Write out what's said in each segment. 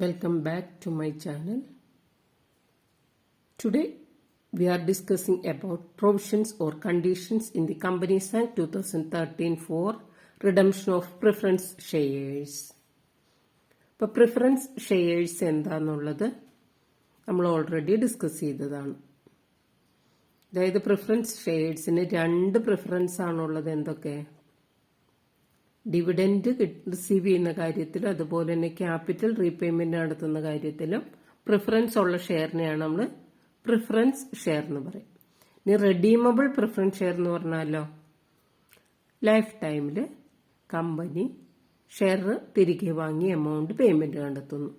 Welcome back to my channel. Today we are discussing about provisions or conditions in the Companies Act 2013 for redemption of preference shares. ഇപ്പോൾ preference shares എന്താണെന്നുള്ളത് നമ്മൾ already discuss ചെയ്തതാണ്. അതായത് preference ഷെയർസിന് രണ്ട് preference ആണുള്ളത്. എന്തൊക്കെ? Dividend receive ചെയ്യുന്ന കാര്യത്തിലും അതുപോലെ തന്നെ ക്യാപിറ്റൽ റീപേയ്മെന്റ് നടത്തുന്ന കാര്യത്തിലും പ്രിഫറൻസ് ഉള്ള ഷെയറിനെയാണ് നമ്മൾ പ്രിഫറൻസ് ഷെയർ എന്ന് പറയും. ഇനി റെഡീമബിൾ പ്രിഫറൻസ് ഷെയർ എന്ന് പറഞ്ഞാലോ, ലൈഫ് ടൈമിൽ കമ്പനി ഷെയർ തിരികെ വാങ്ങി എമൗണ്ട് പേയ്മെന്റ് കണ്ടെത്തുന്നു.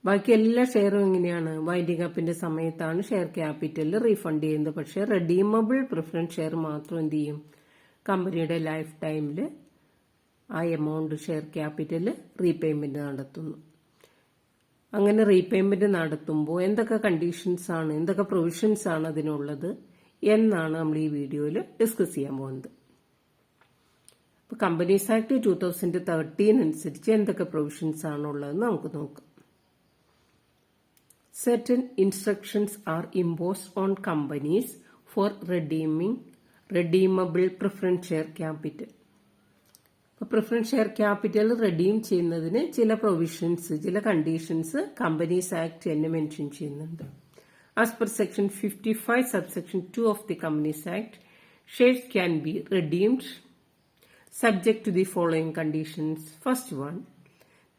ബാക്കി എല്ലാ ഷെയറും എങ്ങനെയാണ്? വൈൻഡിംഗ് അപ്പിന്റെ സമയത്താണ് ഷെയർ ക്യാപിറ്റലിൽ റീഫണ്ട് ചെയ്യുന്നത്. പക്ഷെ റെഡീമബിൾ പ്രിഫറൻസ് ഷെയർ മാത്രം എന്ത് ചെയ്യും? കമ്പനിയുടെ ലൈഫ് ടൈമിൽ ആ എമൗണ്ട് ഷെയർ ക്യാപിറ്റൽ റീപേയ്മെന്റ് നടത്തുന്നു. അങ്ങനെ റീപേയ്മെന്റ് നടത്തുമ്പോൾ എന്തൊക്കെ കണ്ടീഷൻസ് ആണ്, എന്തൊക്കെ പ്രൊവിഷൻസ് ആണ് അതിനുള്ളത് എന്നാണ് നമ്മൾ ഈ വീഡിയോയിൽ ഡിസ്കസ് ചെയ്യാൻ പോകുന്നത്. ഇപ്പോൾ കമ്പനീസ് ആക്ട് 2013 അനുസരിച്ച് എന്തൊക്കെ പ്രൊവിഷൻസ് ആണുള്ളതെന്ന് നമുക്ക് നോക്കാം. Certain instructions are imposed on companies for redeemable preference share capital. Preference share capital redeem ചെയ്യുന്നതിന് ചില പ്രൊവിഷൻസ്, ചില കണ്ടീഷൻസ് കമ്പനീസ് ആക്ട് തന്നെ മെൻഷൻ ചെയ്യുന്നുണ്ട്. As per section 55 subsection 2 of the companies act, shares can be redeemed subject to the following conditions. First one,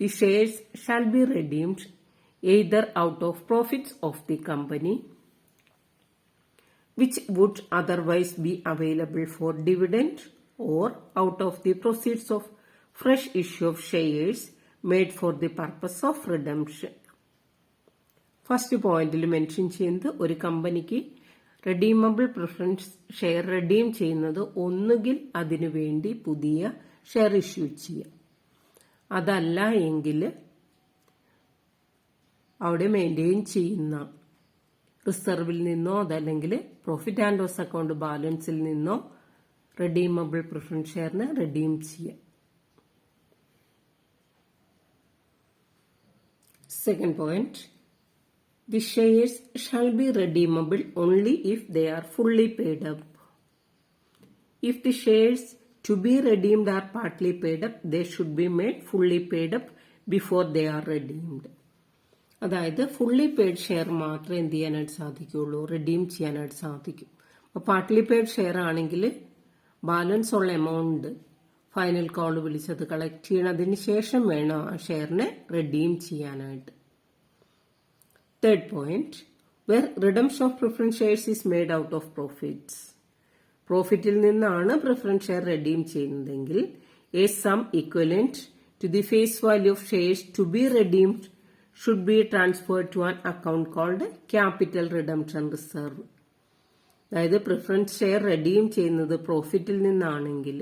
the shares shall be redeemed either out of profits of the company which would otherwise be available for dividend or out of the proceeds of fresh issue of shares made for the purpose of redemption. First പോയിന്റിൽ mention ചെയ്യുന്നത്, ഒരു കമ്പനിക്ക് redeemable preference share redeem ചെയ്യുന്നത് ഒന്നുകിൽ അതിനു വേണ്ടി പുതിയ share issue ചെയ്യാം, അതല്ല എങ്കിൽ അവിടെ മെയിൻറ്റെയിൻ ചെയ്യുന്ന റിസർവിൽ നിന്നോ അതല്ലെങ്കിൽ പ്രോഫിറ്റ് ആൻഡ് ലോസ് അക്കൗണ്ട് ബാലൻസിൽ നിന്നോ റെഡീമബിൾ പ്രിഫറൻസ് ഷെയറിന് റെഡീം ചെയ്യാം. Second point, the shares shall be redeemable only if they are fully paid up. If the shares to be redeemed are partly paid up, they should be made fully paid up before they are redeemed. അതായത് fully paid share മാത്രമേ എന്ത് ചെയ്യാനായിട്ട് സാധിക്കുള്ളൂ? Redeem ചെയ്യാനായിട്ട് സാധിക്കും. അപ്പോൾ partly paid share ആണെങ്കിൽ balance ഉള്ള എമൗണ്ട് ഫൈനൽ കോൾ വിളിച്ചത് കളക്ട് ചെയ്യണതിന് ശേഷം വേണം ആ ഷെയറിനെ റെഡീം ചെയ്യാനായിട്ട്. Third point, where redemption of preference shares is made out of profits. പ്രോഫിറ്റിൽ നിന്നാണ് പ്രിഫറൻസ് ഷെയർ റെഡീം ചെയ്യുന്നതെങ്കിൽ a sum equivalent to the face value of shares to be redeemed should be transferred to an account called capital redemption reserve. അതായത് preference share redeem ചെയ്യുന്നത് പ്രോഫിറ്റിൽ നിന്നാണെങ്കിൽ,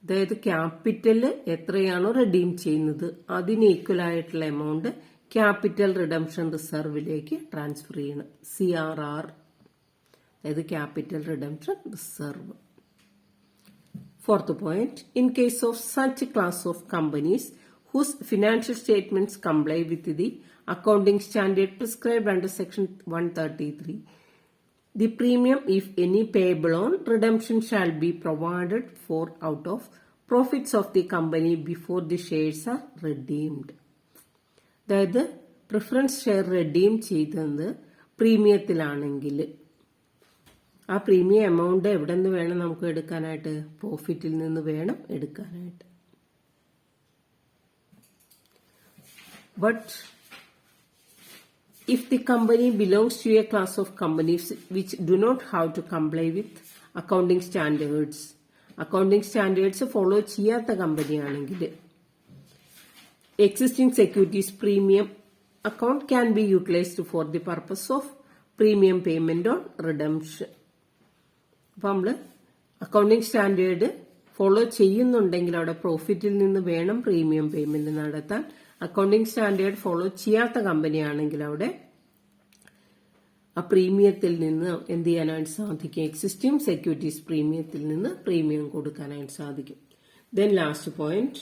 അതായത് capital എത്രയാണോ redeem ചെയ്യുന്നത് അതിന് equal ആയിട്ടുള്ള amount capital redemption റിസർവിലേക്ക് transfer ചെയ്യണം. CRR, അതായത് capital redemption reserve. Fourth point, in case of such class of companies whose financial statements comply with the accounting standard prescribed under section 133, the premium, if any, payable on redemption shall be provided for out of profits of the company before the shares are redeemed. അതായത് preference share redeem ചെയ്തത് പ്രീമിയത്തിലാണെങ്കിൽ ആ premium amount എവിടെ നിന്ന് വേണം നമുക്ക് എടുക്കാനായിട്ട്? പ്രോഫിറ്റിൽ നിന്ന് വേണം എടുക്കാനായിട്ട്. But if the company belongs to a class of companies which do not have to comply with accounting standards follow ചെയ്യാത്ത കമ്പനിയാണെങ്കിൽ existing securities premium account can be utilized for the purpose of premium payment on redemption. അപ്പോൾ നമ്മൾ accounting standard follow ചെയ്യുന്നുണ്ടെങ്കിൽ അവിടെ പ്രോഫിറ്റിൽ നിന്ന് വേണം premium payment നടത്താൻ. Accounting standard follow ചെയ്യാത്ത കമ്പനിയാണെങ്കിൽ അവിടെ ആ പ്രീമിയത്തിൽ നിന്ന് എന്ത് ചെയ്യാനായിട്ട് സാധിക്കും? എക്സിസ്റ്റിംഗ് സെക്യൂരിറ്റീസ് പ്രീമിയത്തിൽ നിന്ന് പ്രീമിയം കൊടുക്കാനായിട്ട് സാധിക്കും. Then last point,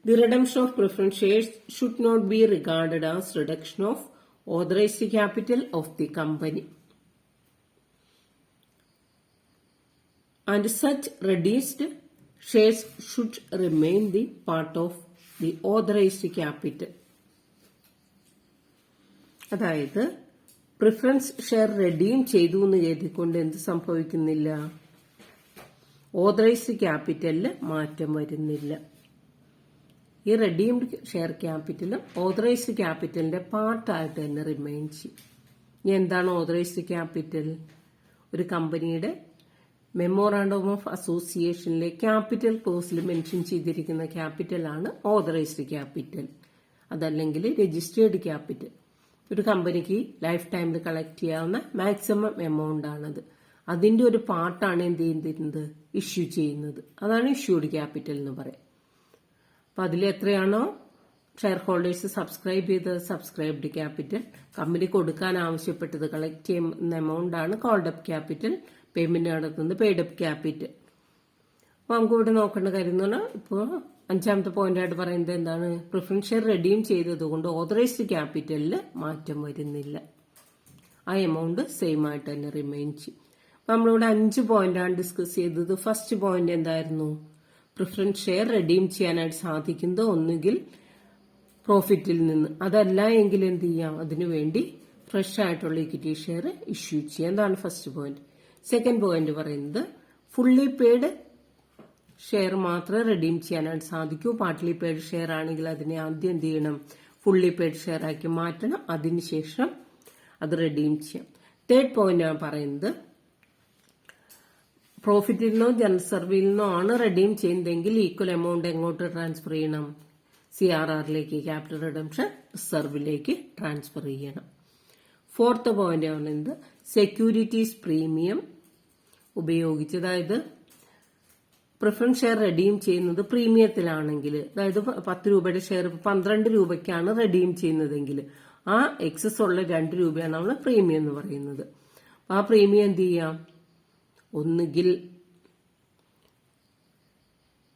The redemption of preference shares should not be regarded as reduction of authorized capital of the company. And such reduced shares should remain the part of the authorized capital. അതായത് preference share redeem ചെയ്തു എന്ന് കരുതിക്കൊണ്ട് എന്ത് സംഭവിക്കുന്നില്ല, authorised ക്യാപിറ്റലിൽ മാറ്റം വരുന്നില്ല. ഈ redeemed share ക്യാപിറ്റലും authorised ക്യാപിറ്റലിന്റെ പാർട്ടായിട്ട് തന്നെ റിമെയിൻ ചെയ്യും. ഇനി എന്താണ് ഓതറൈസ്ഡ് ക്യാപിറ്റൽ? ഒരു കമ്പനിയുടെ മെമ്മോറാണ്ടം ഓഫ് അസോസിയേഷനിലെ ക്യാപിറ്റൽ ക്ലോസിൽ മെൻഷൻ ചെയ്തിരിക്കുന്ന ക്യാപിറ്റലാണ് ഓതറൈസ്ഡ് ക്യാപിറ്റൽ. അതല്ലെങ്കിൽ രജിസ്റ്റേർഡ് ക്യാപിറ്റൽ. ഒരു കമ്പനിക്ക് ലൈഫ് ടൈമിൽ കളക്ട് ചെയ്യാവുന്ന മാക്സിമം എമൗണ്ട് ആണത്. അതിന്റെ ഒരു പാർട്ടാണ് എന്ത് ചെയ്യുന്നത്, ഇഷ്യൂ ചെയ്യുന്നത്. അതാണ് ഇഷ്യൂഡ് ക്യാപിറ്റൽ എന്ന് പറയാം. അപ്പൊ അതിൽ എത്രയാണോ ഷെയർ ഹോൾഡേഴ്സ് സബ്സ്ക്രൈബ് ചെയ്തത്, സബ്സ്ക്രൈബ്ഡ് ക്യാപിറ്റൽ, കമ്പനി കൊടുക്കാൻ ആവശ്യപ്പെട്ടത് കളക്ട് ചെയ്യുന്ന എമൗണ്ട് ആണ് കോൾഡ് അപ്പ് ക്യാപിറ്റൽ, പേയ്മെന്റ് നടത്തുന്നത് പെയ്ഡ് അപ്പ് ക്യാപിറ്റൽ. അപ്പൊ നമുക്ക് ഇവിടെ നോക്കേണ്ട കാര്യം എന്ന് പറഞ്ഞാൽ ഇപ്പോൾ 5ാമത്തെ പോയിന്റ് ആയിട്ട് പറയുന്നത് എന്താണ്, പ്രിഫറൻസ് ഷെയർ റെഡീം ചെയ്തതുകൊണ്ട് ഓതറൈസ്ഡ് ക്യാപിറ്റലിൽ മാറ്റം വരുന്നില്ല. ആ എമൗണ്ട് സെയിം ആയിട്ട് തന്നെ റിമെയിൻ ചെയ്യും. അപ്പൊ നമ്മളിവിടെ 5 പോയിന്റാണ് ഡിസ്കസ് ചെയ്തത്. ഫസ്റ്റ് പോയിന്റ് എന്തായിരുന്നു, പ്രിഫറൻസ് ഷെയർ റെഡീം ചെയ്യാനായിട്ട് സാധിക്കുന്നത് ഒന്നുകിൽ പ്രോഫിറ്റിൽ നിന്ന്, അതല്ല എങ്കിൽ എന്ത് ചെയ്യാം, അതിനുവേണ്ടി ഫ്രഷ് ആയിട്ടുള്ള ഇക്വിറ്റി ഷെയർ ഇഷ്യൂ ചെയ്യാം. എന്താണ് ഫസ്റ്റ് പോയിന്റ്. സെക്കൻഡ് പോയിന്റ് പറയുന്നത് ഫുള്ളി പെയ്ഡ് ഷെയർ മാത്രമേ റെഡീം ചെയ്യാനായിട്ട് സാധിക്കൂ. പാർട്ട്ലി പെയ്ഡ് ഷെയർ ആണെങ്കിൽ അതിനെ ആദ്യം എന്ത് ചെയ്യണം, ഫുള്ളി പെയ്ഡ് ഷെയർ ആക്കി മാറ്റണം, അതിനുശേഷം അത് റെഡീം ചെയ്യാം. തേർഡ് പോയിന്റ് ആണ് പറയുന്നത് പ്രോഫിറ്റിൽ നിന്നോ ജനറൽ സർവീസിൽ നിന്നോ ആണ് റെഡീം ചെയ്യുന്നതെങ്കിൽ ഈക്വൽ എമൗണ്ട് എങ്ങോട്ട് ട്രാൻസ്ഫർ ചെയ്യണം, CRRലേക്ക്, ക്യാപിറ്റൽ റിഡംഷൻ റിസർവിലേക്ക് ട്രാൻസ്ഫർ ചെയ്യണം. ഫോർത്ത് പോയിന്റ് പറയുന്നത് സെക്യൂരിറ്റീസ് പ്രീമിയം ഉപയോഗിച്ച്, അതായത് പ്രിഫറൻസ് ഷെയർ റെഡീം ചെയ്യുന്നത് പ്രീമിയത്തിലാണെങ്കിൽ, അതായത് 10 രൂപയുടെ ഷെയർ 12 രൂപയ്ക്കാണ് റെഡീം ചെയ്യുന്നതെങ്കിൽ ആ എക്സസ് ഉള്ള 2 രൂപയാണ് നമ്മൾ പ്രീമിയം എന്ന് പറയുന്നത്. ആ പ്രീമിയം എന്ത് ചെയ്യാം, ഒന്നുകിൽ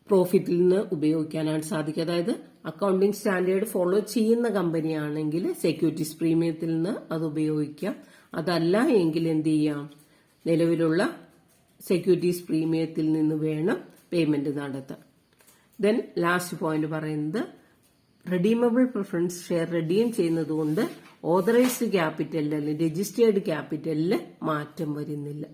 പ്രോഫിറ്റിൽ നിന്ന് ഉപയോഗിക്കാനാണ് സാധിക്കുക. അതായത് അക്കൗണ്ടിംഗ് സ്റ്റാൻഡേർഡ് ഫോളോ ചെയ്യുന്ന കമ്പനിയാണെങ്കിൽ സെക്യൂരിറ്റീസ് പ്രീമിയത്തിൽ നിന്ന് അത് ഉപയോഗിക്കാം. അതല്ല എങ്കിൽ എന്ത് ചെയ്യാം, നിലവിലുള്ള സെക്യൂരിറ്റീസ് പ്രീമിയത്തിൽ നിന്ന് വേണം പേയ്മെന്റ് നടത്താൻ. ദെൻ ലാസ്റ്റ് പോയിന്റ് പറയുന്നത് റെഡീമബിൾ പ്രിഫറൻസ് ഷെയർ റെഡീം ചെയ്യുന്നത് കൊണ്ട് ഓതറൈസ്ഡ് ക്യാപിറ്റലിൽ അല്ലെങ്കിൽ രജിസ്റ്റേർഡ് ക്യാപിറ്റലിൽ മാറ്റം വരുന്നില്ല.